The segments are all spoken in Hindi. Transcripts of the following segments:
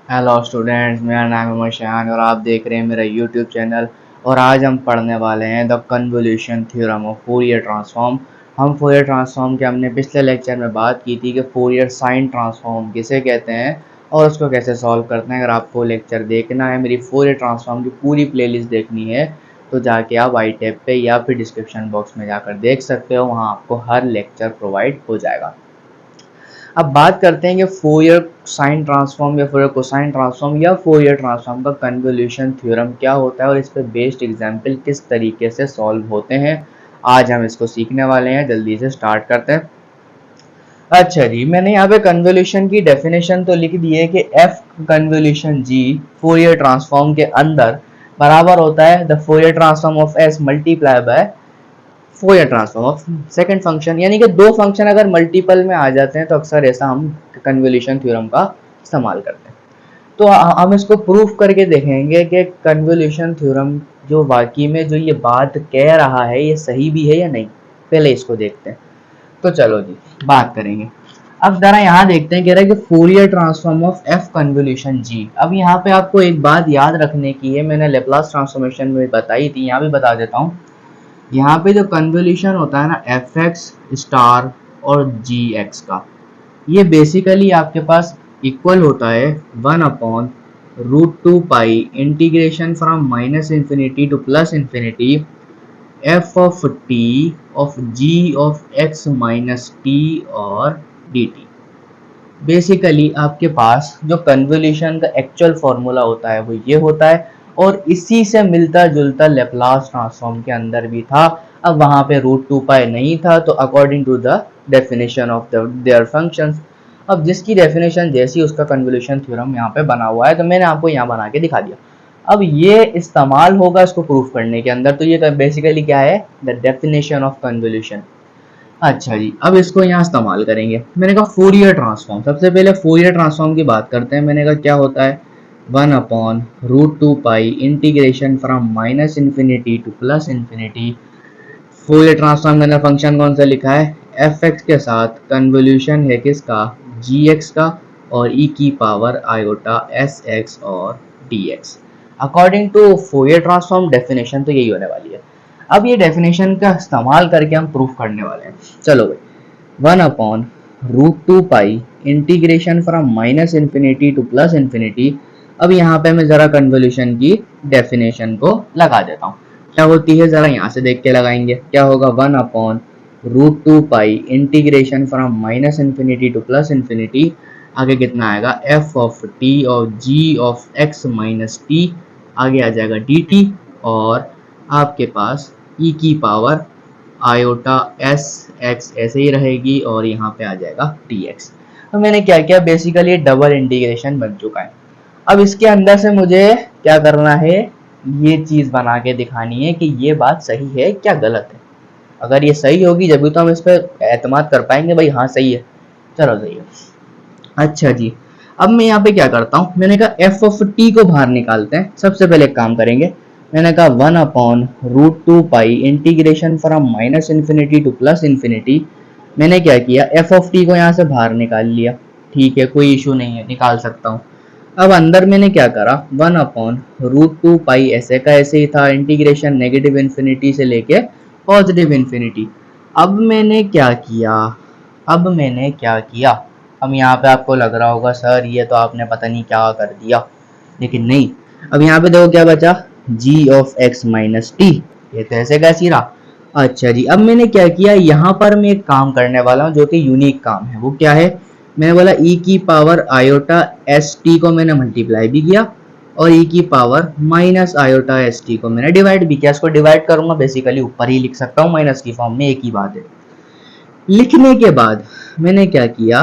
हेलो स्टूडेंट्स, मेरा नाम है मशान और आप देख रहे हैं मेरा यूट्यूब चैनल। और आज हम पढ़ने वाले हैं the convolution theorem of Fourier transform. हम फोरियर ट्रांसफॉर्म के हमने पिछले लेक्चर में बात की थी कि फोरियर साइन ट्रांसफॉर्म किसे कहते हैं और उसको कैसे सॉल्व करते हैं। अगर आपको लेक्चर देखना है, मेरी फोरियर ट्रांसफॉर्म की पूरी प्लेलिस्ट देखनी है, तो जाके आप आई टैब पे या फिर डिस्क्रिप्शन बॉक्स में जाकर देख सकते हो। वहाँ आपको हर लेक्चर प्रोवाइड हो जाएगा। अब बात करते हैं कि फोरियर साइन ट्रांसफॉर्म या फोरियर कोसाइन ट्रांसफॉर्म या फोरियर ट्रांसफॉर्म का कन्वोल्यूशन थ्योरम क्या होता है और इस पे बेस्ड एग्जांपल किस तरीके से सॉल्व होते हैं। आज हम इसको सीखने वाले हैं। जल्दी से स्टार्ट करते हैं। अच्छा जी, मैंने यहाँ पे कन्वोल्यूशन की डेफिनेशन तो लिख दी है कि एफ कन्वोल्यूशन जी फोरियर ट्रांसफॉर्म के अंदर बराबर होता है the Fourier transform of S multiply by Fourier transform of second function. यानी कि दो फंक्शन अगर मल्टीपल में आ जाते हैं तो अक्सर ऐसा हम कन्वोल्यूशन थ्योरम का इस्तेमाल करते हैं। तो हम इसको प्रूफ करके देखेंगे कि कन्वोल्यूशन थ्योरम जो वाकई में जो ये बात कह रहा है ये सही भी है या नहीं। पहले इसको देखते हैं। तो चलो जी, बात करेंगे। अब जरा यहाँ देखते हैं, कह रहा है कि Fourier transform of F convolution G. अब यहाँ पे आपको एक बात याद रखने की है, मैंने लेप्लास ट्रांसफॉर्मेशन में बताई थी, यहाँ भी बता देता हूँ। यहाँ पे जो कन्वोल्यूशन होता है ना एफ एक्स स्टार और जी एक्स का, ये बेसिकली आपके पास इक्वल होता है 1/√2 pi integration from minus infinity to plus infinity f of t of g of x minus t और डी टी। बेसिकली आपके पास जो कन्वोल्यूशन का एक्चुअल फॉर्मूला होता है वो ये होता है, और इसी से मिलता जुलता लेप्लास ट्रांसफॉर्म के अंदर भी था। अब वहां पे √2 पाई नहीं था, तो according to the definition of their functions, अब जिसकी डेफिनेशन जैसी उसका कन्वोल्यूशन थ्योरम यहाँ पे बना हुआ है, तो मैंने आपको यहाँ बना के दिखा दिया। अब ये इस्तेमाल होगा इसको प्रूफ करने के अंदर। तो ये बेसिकली क्या है, द डेफिनेशन ऑफ कन्वोल्यूशन। अच्छा जी, अब इसको यहाँ इस्तेमाल करेंगे। मैंने कहा फोरियर ट्रांसफॉर्म, सबसे पहले फोरियर ट्रांसफॉर्म की बात करते हैं। मैंने कहा क्या होता है, 1/√2 pi integration from minus infinity to plus infinity. Fourier transform मैंने फंक्शन कौन सा लिखा है, एफ एक्स के साथ कन्वोल्यूशन है किसका, जी एक्स का, और ई की पावर आयोटा एस एक्स और d x. According to Fourier transform definition तो यही होने वाली है। अब ये डेफिनेशन का इस्तेमाल करके हम प्रूफ करने वाले हैं। चलो भाई, 1/√2 pi integration from minus infinity to plus infinity. अब यहाँ पे मैं जरा कन्वोल्यूशन की डेफिनेशन को लगा देता हूँ। क्या होती है जरा यहाँ से देख के लगाएंगे। क्या होगा, 1/√2 pi integration from minus infinity to plus infinity, आगे कितना आएगा, एफ ऑफ टी और जी ऑफ एक्स माइनस टी, आगे आ जाएगा डी टी, और आपके पास ई की पावर आयोटा एस एक्स ऐसे ही रहेगी, और यहाँ पे आ जाएगा टी एक्स। तो मैंने क्या किया, बेसिकली डबल इंटीग्रेशन बन चुका है। अब इसके अंदर से मुझे क्या करना है, ये चीज बना के दिखानी है कि ये बात सही है क्या गलत है। अगर ये सही होगी जब भी तो हम इस पर एतमाद कर पाएंगे, भाई हाँ सही है, चलो सही है। अच्छा जी, अब मैं यहाँ पे क्या करता हूँ, मैंने कहा एफ ऑफ टी को बाहर निकालते हैं। सबसे पहले एक काम करेंगे, मैंने कहा 1/√2 pi integration from minus infinity to plus infinity. मैंने क्या किया, एफ ऑफ टी को यहाँ से बाहर निकाल लिया। ठीक है, कोई इशू नहीं है, निकाल सकता हूँ। अब अंदर मैंने क्या करा, 1/√2 पाई ऐसे का ऐसे ही था, इंटीग्रेशन नेगेटिव इन्फिनिटी से लेके पॉजिटिव इन्फिनिटी। अब मैंने क्या किया, अब यहाँ पे आपको लग रहा होगा सर ये तो आपने पता नहीं क्या कर दिया, लेकिन नहीं। अब यहाँ पे देखो क्या बचा, g of x minus T, ये तो ऐसे कैसी रहा। अच्छा जी, अब मैंने क्या किया, यहाँ पर मैं एक काम करने वाला हूँ जो कि यूनिक काम है। वो क्या है, मैंने बोला e की पावर आयोटा एस टी को मैंने मल्टीप्लाई भी किया, और e की power minus iota S T को मैंने डिवाइड भी किया। इसको डिवाइड करूंगा बेसिकली ऊपर ही लिख सकता हूँ माइनस की फॉर्म में, एक ही बात है। लिखने के बाद मैंने क्या किया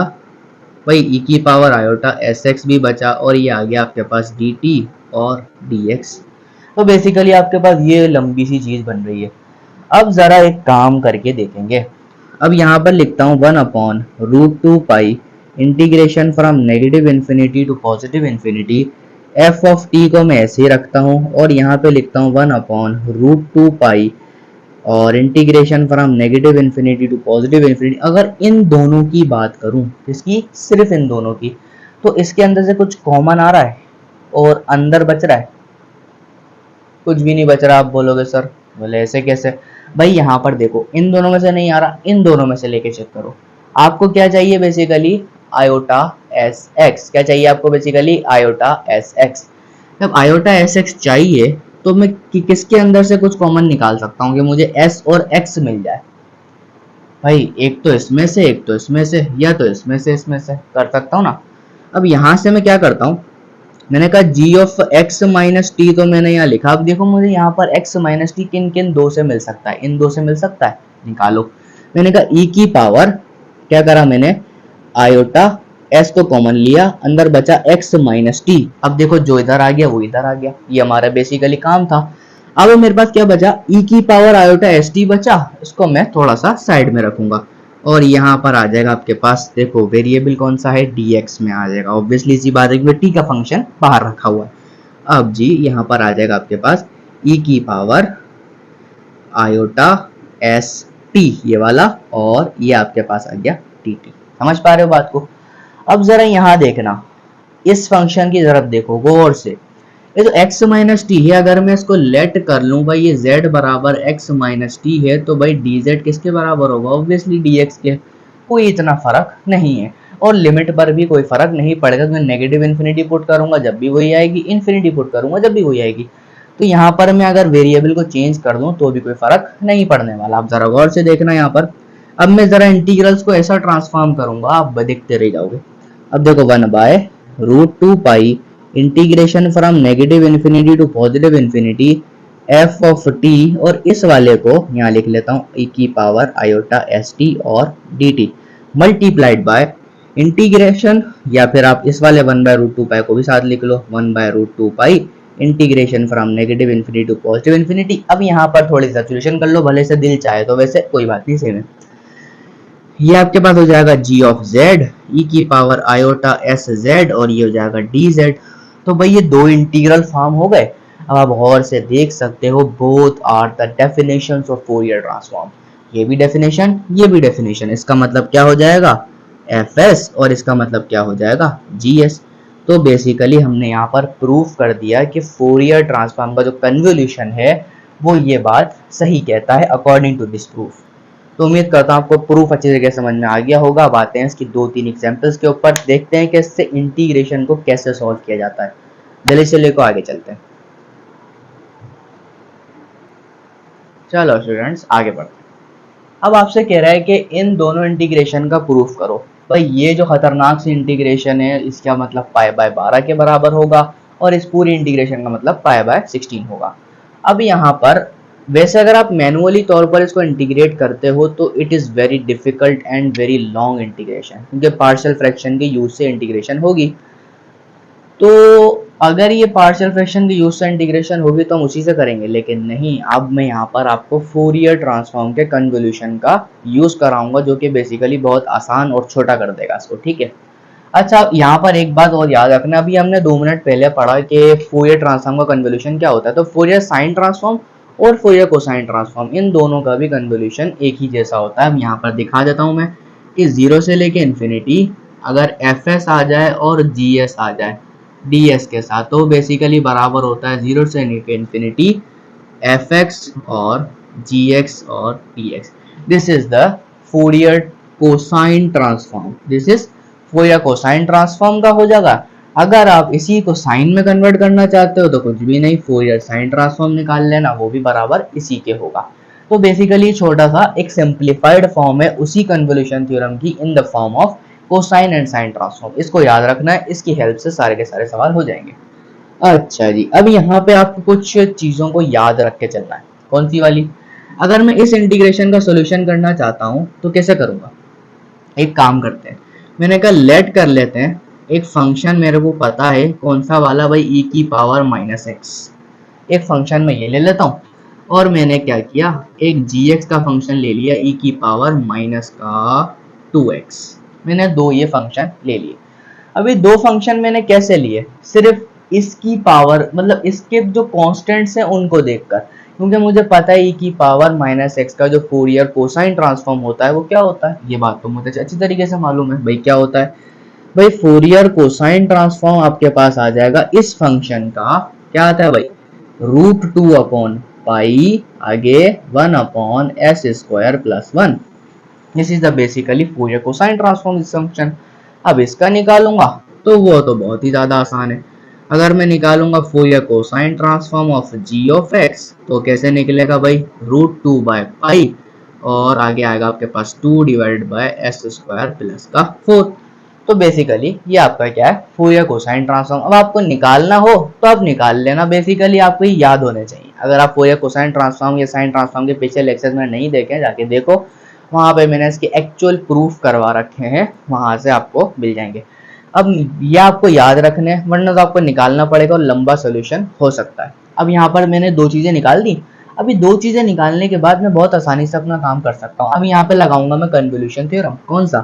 भाई, ई की पावर आयोटा एस एक्स भी बचा, और ये आ गया आपके पास डी टी और डी एक्स। तो बेसिकली आपके पास ये लंबी सी चीज बन रही है। अब जरा एक काम करके देखेंगे। अब यहाँ पर लिखता हूँ 1/√2 pi integration from negative infinity to positive infinity. F of t को मैं ऐसे ही रखता हूँ, और यहाँ पे लिखता हूँ 1/√2 पाई और integration from negative infinity to positive infinity. अगर इन दोनों की बात करूं, किसकी, सिर्फ इन दोनों की, तो इसके अंदर से कुछ कॉमन आ रहा है और अंदर बच रहा है, कुछ भी नहीं बच रहा। आप बोलोगे सर बोले ऐसे कैसे? भाई यहाँ पर देखो, इन दोनों में से नहीं आ रहा, इन दोनों में से लेके चेक करो। आपको क्या चाहिए बेसिकली? Iota s x. क्या चाहिए आपको बेसिकली? Iota s x. जब आयोटा एस एक्स चाहिए तो मैं किसके अंदर से कुछ कॉमन निकाल सकता हूँ कि मुझे एस और एक्स मिल जाए? भाई एक तो इसमें से, एक तो इसमें से, या तो इसमें से इसमें से कर सकता हूँ ना। अब यहाँ से मैं क्या करता हूँ, मैंने कहा जी ऑफ एक्स माइनस टी, तो मैंने यहाँ लिखा। अब देखो मुझे यहाँ पर एक्स माइनस टी किन किन दो से मिल सकता है? इन दो से मिल सकता है, निकालो। मैंने कहा ई की पावर, क्या करा मैंने, आयोटा एस को कॉमन लिया, अंदर बचा एक्स माइनस टी। अब देखो जो इधर आ गया वो इधर आ गया, ये हमारा बेसिकली काम था। अब मेरे पास क्या बचा? ई की पावर आयोटा एस टी बचा, इसको मैं थोड़ा सा साइड में रखूंगा और यहाँ पर आ जाएगा आपके पास, देखो वेरिएबल कौन सा है? dx में आ जाएगा। ऑब्वियसली इसी बात है कि t का फंक्शन बाहर रखा हुआ है। अब जी यहाँ पर आ जाएगा आपके पास e की पावर आयोटा एस टी, ये वाला, और ये आपके पास आ गया टी टी। समझ पा रहे हो बात को? अब जरा यहाँ देखना, इस फंक्शन की तरफ देखो गौर से। ये तो x माइनस टी है, अगर मैं इसको लेट कर लूं भाई, ये z बराबर x माइनस टी है, तो भाई dz किसके बराबर होगा? ऑब्वियसली dx के। कोई इतना फर्क नहीं है, और लिमिट पर भी कोई फर्क नहीं पड़ेगा। मैं नेगेटिव इन्फिनिटी पुट करूंगा जब भी वही आएगी, इन्फिनिटी पुट करूंगा जब भी वही आएगी। तो यहाँ पर मैं अगर वेरिएबल को चेंज कर दूं तो भी कोई फर्क नहीं पड़ने वाला। आप जरा गौर से देखना यहाँ पर। अब मैं जरा इंटीग्रल्स को ऐसा ट्रांसफॉर्म करूंगा, आप देखते रह जाओगे। अब देखो 1/√2 integration from negative infinity to positive infinity f of t, और इस वाले को यहाँ लिख लेता हूँ ई की पावर आयोटा एस टी और d T multiplied by integration, या फिर आप इस वाले 1/√2 को भी साथ लिख लो, 1/√2 integration from negative infinity to positive infinity. अब यहाँ पर थोड़ी सा सॉल्यूशन कर लो, भले से दिल चाहे तो, वैसे कोई बात नहीं, सेम है। ये आपके पास हो जाएगा g ऑफ z ई की पावर आयोटा एस जेड, और ये हो जाएगा डी जेड। तो भाई ये दो इंटीग्रल फॉर्म हो गए। अब आप गौर से देख सकते हो, both are the definitions of Fourier transform. ये भी डेफिनेशन, ये भी डेफिनेशन। इसका मतलब क्या हो जाएगा? fs, और इसका मतलब क्या हो जाएगा? gs। तो बेसिकली हमने यहाँ पर प्रूफ कर दिया कि फोरियर ट्रांसफॉर्म का जो कन्वोल्यूशन है वो ये बात सही कहता है अकॉर्डिंग टू दिस प्रूफ। तो उम्मीद करता हूँ आपको प्रूफ अच्छी तरीके से समझ में आ गया होगा। अब आते हैं इसकी 2-3 एग्जांपल्स के ऊपर, देखते हैं कि इससे इंटीग्रेशन को कैसे सॉल्व किया जाता है। जल्दी से लेकर आगे चलते हैं। चलो स्टूडेंट्स आगे बढ़ते हैं। अब आपसे कह रहा है कि इन दोनों इंटीग्रेशन का प्रूफ करो। भाई ये जो खतरनाक सी इंटीग्रेशन है, इसका मतलब π/12 के बराबर होगा, और इस पूरी इंटीग्रेशन का मतलब π/16 होगा। अब यहाँ पर वैसे अगर आप मैनुअली तौर पर इसको इंटीग्रेट करते हो तो it is very difficult and very long integration, क्योंकि पार्शियल फ्रैक्शन के यूज से इंटीग्रेशन होगी। तो अगर ये पार्शियल फ्रैक्शन के यूज से इंटीग्रेशन होगी तो हम उसी से करेंगे, लेकिन नहीं, अब मैं यहाँ पर आपको फोरियर ट्रांसफॉर्म के कन्वोल्यूशन का यूज कराऊंगा, जो कि बेसिकली बहुत आसान और छोटा कर देगा इसको, ठीक है। अच्छा, यहाँ पर एक बात और याद रखना, अभी हमने 2 मिनट पहले पढ़ा कि फोरियर ट्रांसफॉर्म का कन्वोल्यूशन क्या होता है। तो फोरियर साइन ट्रांसफॉर्म और फोरियर कोसाइन ट्रांसफॉर्म, इन दोनों का भी कन्वोल्यूशन एक ही जैसा होता है। अब यहाँ पर दिखा देता हूँ मैं कि 0 से लेके इन्फिनिटी अगर एफ एस आ जाए और जी एस आ जाए डी एस के साथ, तो बेसिकली बराबर होता है 0 से लेके इन्फिनिटी एफ एक्स और जी एक्स और d x. This is the Fourier cosine transform. This is Fourier cosine transform का हो जाएगा। अगर आप इसी को साइन में कन्वर्ट करना चाहते हो तो कुछ भी नहीं, फोरियर साइन ट्रांसफॉर्म निकाल लेना, वो भी बराबर इसी के होगा। तो बेसिकली छोटा सा एक सिंप्लीफाइड फॉर्म है उसी कन्वोल्यूशन थ्योरम की in the form of cosine and sign transform. इसको याद रखना है, इसकी हेल्प से सारे के सारे सवाल हो जाएंगे। अच्छा जी, अब यहाँ पे आपको कुछ चीजों को याद रख के चलना है। कौन सी वाली? अगर मैं इस इंटीग्रेशन का सोल्यूशन करना चाहता हूँ तो कैसे करूंगा? एक काम करते हैं, मैंने कहा लेट कर लेते हैं एक फंक्शन, मेरे को पता है कौन सा वाला भाई, ई की पावर माइनस एक्स। एक फंक्शन में ये ले लेता हूँ, और मैंने क्या किया, एक जी एक्स का फंक्शन ले लिया ई की पावर माइनस का 2x। मैंने दो ये फंक्शन ले लिए। अभी दो फंक्शन मैंने कैसे लिए? सिर्फ इसकी पावर, मतलब इसके जो कॉन्स्टेंट्स हैं उनको देखकर, क्योंकि मुझे पता है ई की पावर माइनस एक्स का जो फोरियर कोसाइन ट्रांसफॉर्म होता है वो क्या होता है। ये बात तो मुझे अच्छी तरीके से मालूम है भाई क्या होता है। भाई फोरियर कोसाइन ट्रांसफॉर्म आपके पास आ जाएगा इस फंक्शन का, क्या आता है भाई, √2/पाई आगे 1/s² + 1। This is the basically Fourier cosine transform इस फंक्शन। अब इसका निकालूंगा तो वो तो बहुत ही ज्यादा आसान है। अगर मैं निकालूंगा Fourier cosine transform of g of x तो कैसे निकलेगा भाई, √2/पाई और आगे आएगा आपके पास 2/s² + 4। तो बेसिकली ये आपका क्या है, फोरियर कोसाइन ट्रांसफॉर्म। अब आपको निकालना हो तो आप निकाल लेना, बेसिकली आपको ये याद होने चाहिए। अगर आप फोरियर कोसाइन ट्रांसफॉर्म या साइन ट्रांसफॉर्म के पिछले लेक्चर में नहीं देखे जाके देखो, वहां पे मैंने इसके एक्चुअल प्रूफ करवा रखे हैं, वहां से आपको मिल जाएंगे। अब ये आपको याद रखने हैं, वरना तो आपको निकालना पड़ेगा और लंबा सोल्यूशन हो सकता है। अब यहाँ पर मैंने दो चीजें निकाल दी। अभी दो चीजें निकालने के बाद मैं बहुत आसानी से अपना काम कर सकता हूँ। अब यहाँ पे लगाऊंगा मैं कन्वोल्यूशन थ्योरम। कौन सा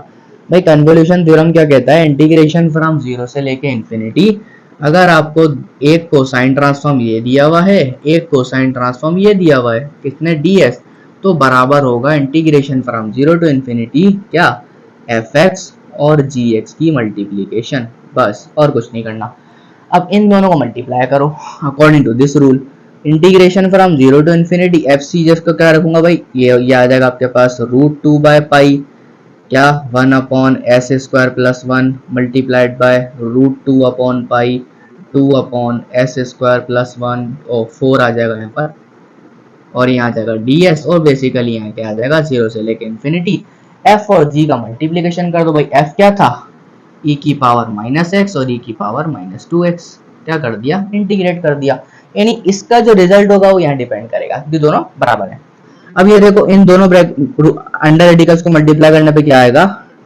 भाई, कन्वोल्यूशन थ्योरम क्या कहता है, इंटीग्रेशन फ्रॉम 0 से लेके इंफिनिटी। अगर आपको एक कोसाइन ट्रांसफॉर्म ये दिया हुआ है, एक कोसाइन ट्रांसफॉर्म ये दिया हुआ है, कितने ds, तो बराबर होगा इंटीग्रेशन फ्रॉम 0 टू इंफिनिटी क्या, fx और gx की मल्टीप्लीकेशन, बस और कुछ नहीं करना। अब इन दोनों को मल्टीप्लाई करो according to this rule. Integration from 0 to infinity f c just को क्या रखूंगा भाई, ये आ जाएगा आपके पास √2/पाई क्या 1/s² + 1 मल्टीप्लाइड बाय √2/पाई 2/s² + 1 और 4 आ जाएगा यहाँ पर, और यहाँ आ जाएगा ds, और बेसिकली यहाँ क्या आ जाएगा 0 से लेके इंफिनिटी। f और g का मल्टीप्लीकेशन कर दो भाई, f क्या था e की पावर -x और e की पावर -2x, क्या कर दिया, इंटीग्रेट कर दिया। यानी इसका जो रिजल्ट होगा वो यहाँ डिपेंड करेगा क्योंकि दोनों बराबर है। अब ये देखो इन दोनों अंडर रेडिकल्स को मल्टीप्लाई करने पे क्या आएगा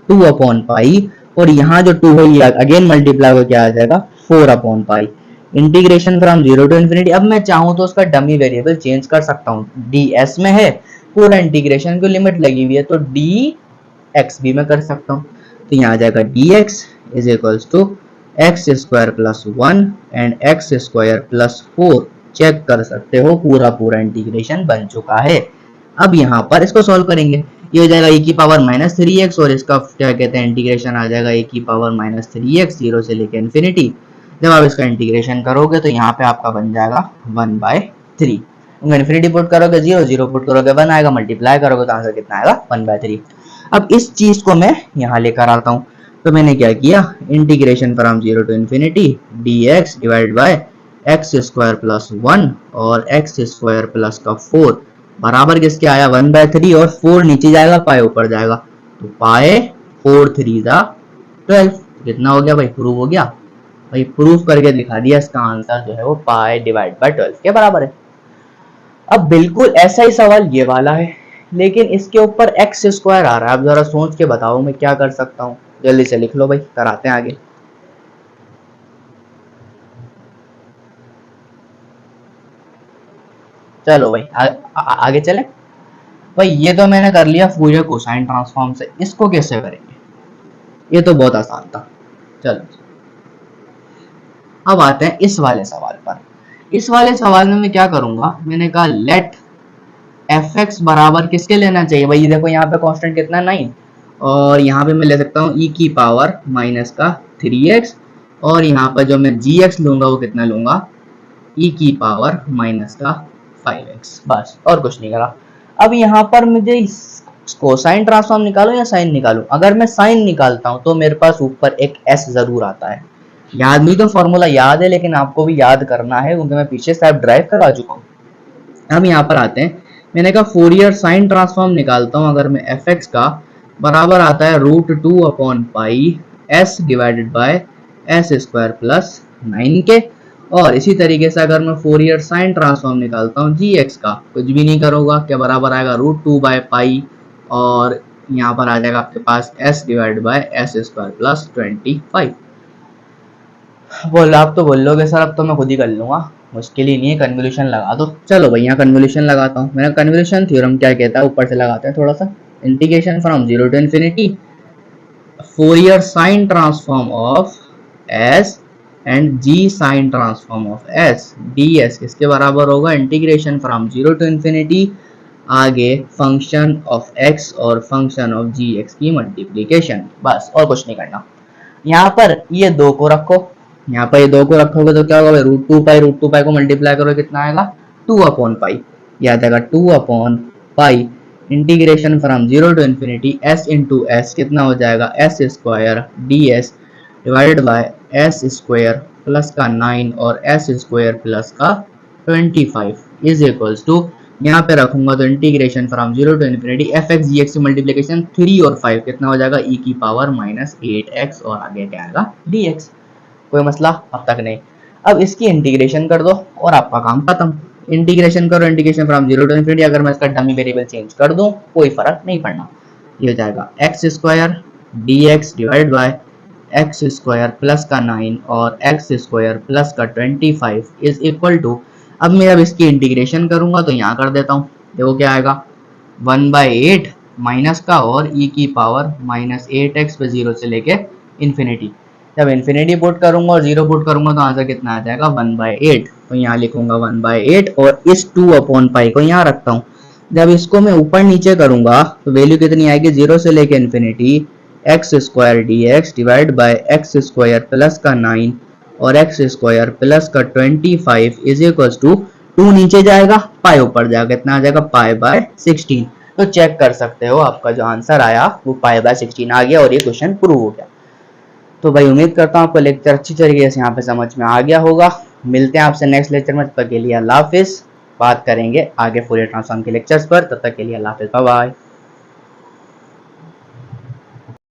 2/पाई, और यहाँ जो 2 है ये अगेन मल्टीप्लाई हो क्या आ जाएगा 4/पाई। Integration from 0 to infinity. अब मैं चाहूँ तो उसका डमी वेरिएबल चेंज कर सकता हूँ, ds में है पूरा इंटीग्रेशन की लिमिट लगी हुई है तो dx भी मैं कर सकता हूँ। तो यहाँ आ जाएगा dx is equals to x² + 1 and x² + 4। Check कर सकते हो पूरा पूरा इंटीग्रेशन बन चुका है। अब यहाँ पर इसको सॉल्व करेंगे, ये हो जाएगा e की पावर -3x और इसका क्या कहते हैं इंटीग्रेशन आ जाएगा e की पावर -3x 0 से लेकर इंफिनिटी। जब आप इसका इंटीग्रेशन करोगे तो यहाँ पे आपका बन जाएगा 1/3। इंफिनिटी पुट करोगे 0, 0 पुट करोगे 1 आएगा, मल्टीप्लाई करोगे तो आंसर कितना आएगा 1/3। अब इस चीज को मैं यहाँ लेकर आता हूँ, तो मैंने क्या किया, integration from 0 to infinity dx divide by x² + 1 और x² + 4 बराबर किसके आया 1/3, और 4 नीचे जाएगा पाए ऊपर जाएगा, तो पाए 4 3 12। कितना हो गया भाई, प्रूव हो गया भाई, प्रूफ करके दिखा दिया। इसका आंसर जो है वो पाए डिवाइड बाय 12 के बराबर है। अब बिल्कुल ऐसा ही सवाल ये वाला है, लेकिन इसके ऊपर x² आ रहा है। अब जरा सोच के बताओ मैं क्या कर सकता हूँ, जल्दी से लिख लो भाई, कराते हैं आगे। चलो भाई आगे चले। भाई ये तो मैंने कर लिया फूरियर कोसाइन ट्रांसफॉर्म से, इसको कैसे करेंगे, ये तो बहुत आसान था। चलो अब आते हैं इस वाले सवाल पर। इस वाले सवाल में मैं क्या करूंगा, मैंने कहा लेट fx बराबर किसके लेना चाहिए भाई, देखो यहाँ पे कांस्टेंट कितना 9, और यहाँ पे मैं ले सकता हूँ e की पावर -3x, और यहाँ पर जो मैं gx लूंगा वो कितना लूंगा e की पावर -5x, बस और कुछ नहीं करा। अब यहाँ पर मुझे कोसाइन ट्रांसफॉर्म निकालूं या साइन निकालूं, अगर मैं साइन निकालता हूं तो मेरे पास ऊपर एक s जरूर आता है। याद नहीं तो फॉर्मूला याद है, लेकिन आपको भी याद करना है क्योंकि मैं पीछे से ड्राइव करवा चुका हूँ। अब यहाँ पर आते हैं, मैंने कहा फोरियर साइन ट्रांसफॉर्म निकालता हूँ, अगर मैं fx का बराबर आता है √2/पाई s डिवाइडेड बाय s² + 9 के, और इसी तरीके से अगर मैं फोरियर साइन ट्रांसफॉर्म निकालता हूँ gx का, कुछ भी नहीं करूंगा, क्या बराबर आएगा √2/पाई, और यहाँ पर आ जाएगा आपके पास s डिवाइडेड बाय s² + 25। बोल आप तो बोल लोगे सर अब तो मैं खुद ही कर लूंगा, मुश्किल ही नहीं है, कन्वोल्यूशन लगा दो। चलो भैया कन्वोल्यूशन लगाता हूँ। मेरा कन्वोल्यूशन थ्योरम क्या कहता है, ऊपर से लगाते हैं थोड़ा सा। Integration from 0 to infinity Fourier sine transform of s and g sine transform of s ds किसके बराबर होगा, इंटीग्रेशन फ्रॉम 0 टू इंफिनिटी आगे फंक्शन ऑफ x और फंक्शन ऑफ gx की मल्टीप्लीकेशन, बस और कुछ नहीं करना। यहाँ पर ये 2 को रखो, यहाँ पर ये 2 को रखोगे तो क्या होगा भाई, रूट टू पाई को मल्टीप्लाई करो कितना आएगा 2/पाई, यह आ जाएगा 2/पाई integration from 0 to infinity s into S कितना हो जाएगा S square D S divided by S square plus का 9 और एस स्क्वायर प्लस का 25 इज इक्वल्स टू, यहाँ पे रखूंगा तो integration from 0 to infinity f x g x की मल्टीप्लीकेशन 3 और 5 कितना हो जाएगा e की पावर -8x और आगे क्या आएगा dx। कोई मसला अब तक नहीं। अब इसकी इंटीग्रेशन कर दो और आपका काम खत्म। इंटीग्रेशन करो, इंटीग्रेशन फ्रॉम 0 टू इन्फिनिटी, अगर मैं इसका डमी वेरिएबल चेंज कर दूं कोई फर्क नहीं पड़ना, ये हो जाएगा x square D x divide by x square plus का 9 और एक्स स्क्वायर प्लस का 25 इज इक्वल टू, अब मैं अब इसकी इंटीग्रेशन करूंगा तो यहाँ कर देता हूँ, देखो क्या आएगा 1/8 माइनस का और e की पावर -8x पे 0 से लेके इन्फिनिटी, जब इन्फिनिटी पुट करूंगा और 0 पुट करूंगा तो आंसर कितना आ जाएगा 1/8, तो यहाँ लिखूंगा 1/8 और इस 2/पाई को यहाँ रखता हूँ। जब इसको मैं ऊपर नीचे करूंगा तो वैल्यू कितनी आएगी 0 से लेके infinity x square D x divide by x square plus का 9 और एक्स स्क्वायर प्लस का 25 इज इक्वल टू 2 नीचे जाएगा पाई ऊपर जाएगा, कितना आ जाएगा पाई/16। तो चेक कर सकते हो आपका जो आंसर आया वो पाई/16 आ गया और ये क्वेश्चन प्रूव हो गया। तो भाई उम्मीद करता हूँ आपको लेक्चर अच्छी तरीके से यहाँ पे समझ में आ गया होगा। मिलते हैं आपसे नेक्स्ट लेक्चर में, तब तक के लिए अल्लाह हाफिज। बात करेंगे आगे फूरियर ट्रांसफॉर्म के लेक्चर्स पर, तब तक के लिए अल्लाह हाफिज, बाय बाय।